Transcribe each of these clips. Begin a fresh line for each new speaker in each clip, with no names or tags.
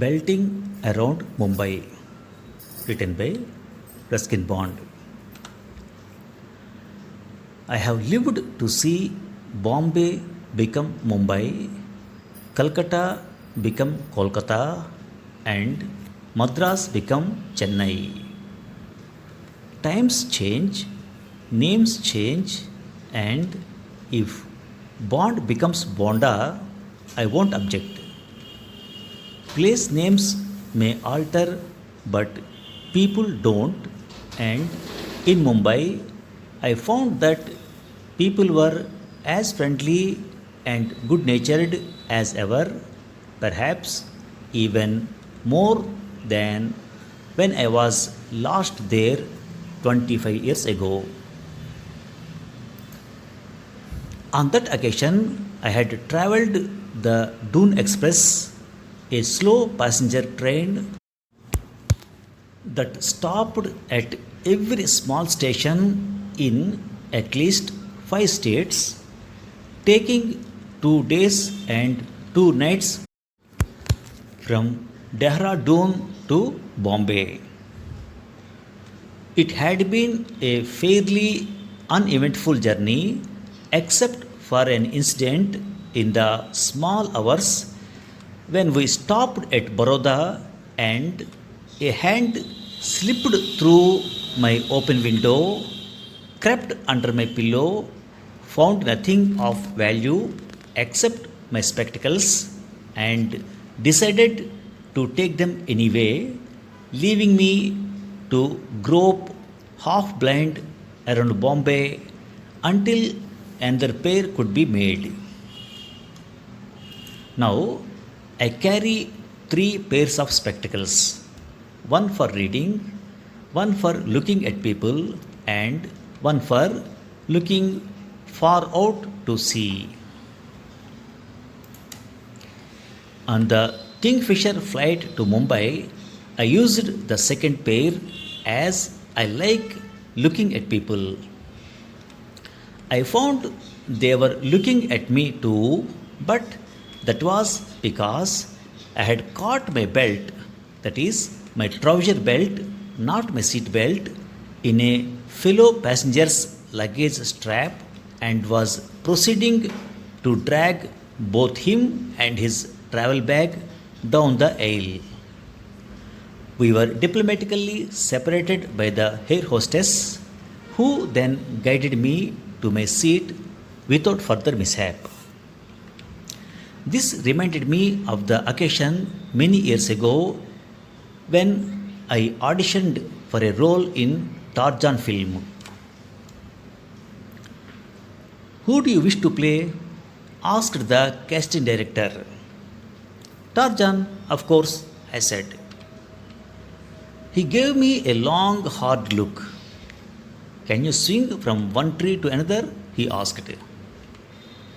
Belting Around Mumbai, written by Ruskin Bond. I have lived to see Bombay become Mumbai, Calcutta become Kolkata, and Madras become Chennai. Times change, names change, and if Bond becomes Bonda, I won't object. Place names may alter, but people don't. And in Mumbai, I found that people were as friendly and good natured as ever, perhaps even more than when I was last there 25 years ago. On that occasion, I had travelled the Dune Express, a slow passenger train that stopped at every small station in at least 5 states, taking 2 days and 2 nights from Dehradun to Bombay. It had been a fairly uneventful journey, except for an incident in the small hours when we stopped at Baroda and a hand slipped through my open window, crept under my pillow, found nothing of value except my spectacles, and decided to take them anyway, leaving me to grope half blind around Bombay until another pair could be made. Now, I carry 3 pairs of spectacles, one for reading, one for looking at people, and one for looking far out to sea. On the Kingfisher flight to Mumbai, I used the second pair as I like looking at people. I found they were looking at me too, but that was because I had caught my belt, that is, my trouser belt, not my seat belt, in a fellow passenger's luggage strap and was proceeding to drag both him and his travel bag down the aisle. We were diplomatically separated by the air hostess, who then guided me to my seat without further mishap. This reminded me of the occasion many years ago when I auditioned for a role in Tarzan film. Who do you wish to play? Asked the casting director. Tarzan, of course, I said. He gave me a long, hard look. Can you swing from one tree to another? He asked.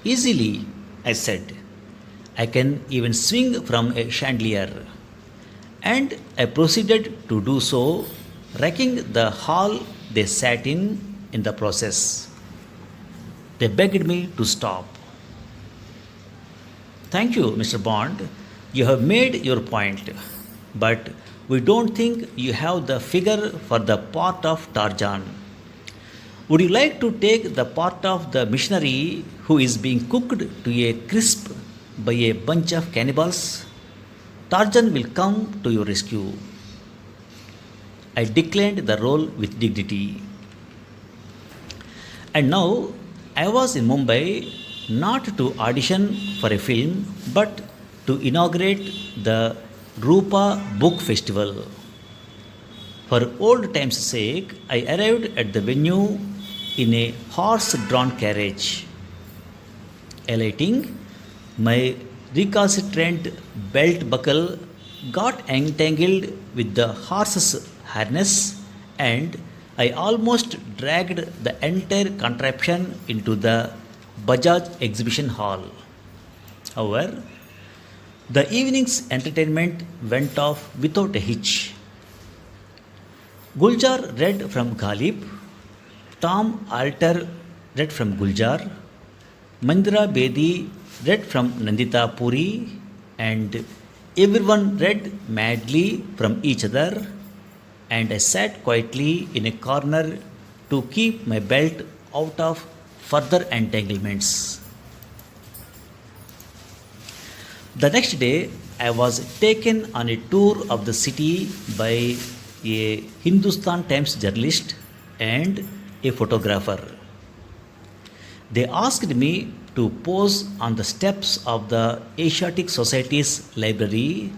Easily, I said. I can even swing from a chandelier. And I proceeded to do so, wrecking the hall they sat in the process. They begged me to stop. Thank you, Mr. Bond. You have made your point, but we don't think you have the figure for the part of Tarzan. Would you like to take the part of the missionary who is being cooked to a crisp by a bunch of cannibals? Tarzan will come to your rescue. I declined the role with dignity. And now I was in Mumbai not to audition for a film but to inaugurate the Rupa Book Festival. For old time's sake, I arrived at the venue in a horse drawn carriage. Alighting, my recalcitrant belt buckle got entangled with the horse's harness, and I almost dragged the entire contraption into the Bajaj exhibition hall. However, the evening's entertainment went off without a hitch. Guljar read from Ghalib, Tom Alter read from Guljar, Mandira Bedi read from Nandita Puri, and Everyone read madly from each other, and I sat quietly in a corner to keep my belt out of further entanglements. The next day, I was taken on a tour of the city by a Hindustan Times journalist and a photographer. They asked me to pose on the steps of the Asiatic Society's library,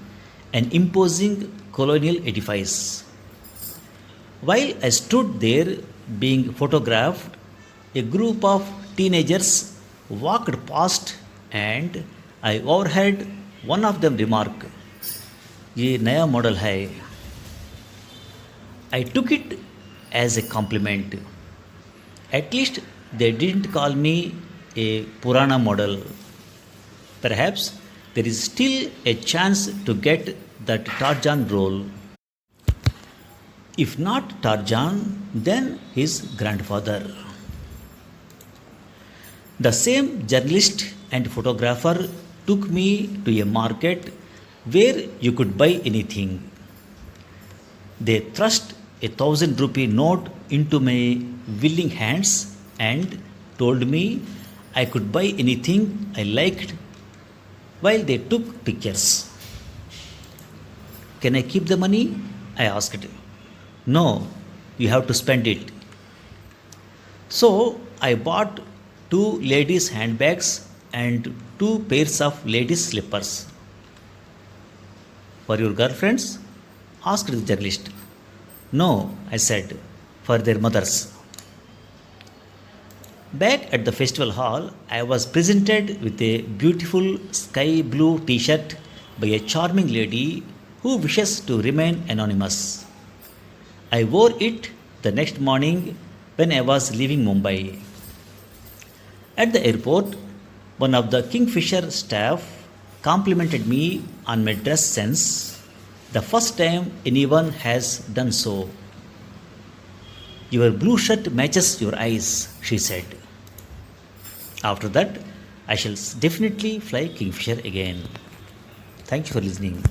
an imposing colonial edifice. While I stood there being photographed, a group of teenagers walked past and I overheard one of them remark, ये नया model है. I took it as a compliment. At least they didn't call me a Purana model. Perhaps there is still a chance to get that Tarzan role. If not Tarzan, then his grandfather. The same journalist and photographer took me to a market where you could buy anything. They thrust a 1,000 rupee note into my willing hands and told me I could buy anything I liked while they took pictures. Can I keep the money? I asked. No, you have to spend it. So I bought two ladies' handbags and two pairs of ladies' slippers. For your girlfriends? Asked the journalist. No, I said, for their mothers. Back at the festival hall, I was presented with a beautiful sky blue t shirt by a charming lady who wishes to remain anonymous. I wore it the next morning when I was leaving Mumbai. At the airport, one of the Kingfisher staff complimented me on my dress sense, the first time anyone has done so. Your blue shirt matches your eyes, she said. After that, I shall definitely fly Kingfisher again. Thank you for listening.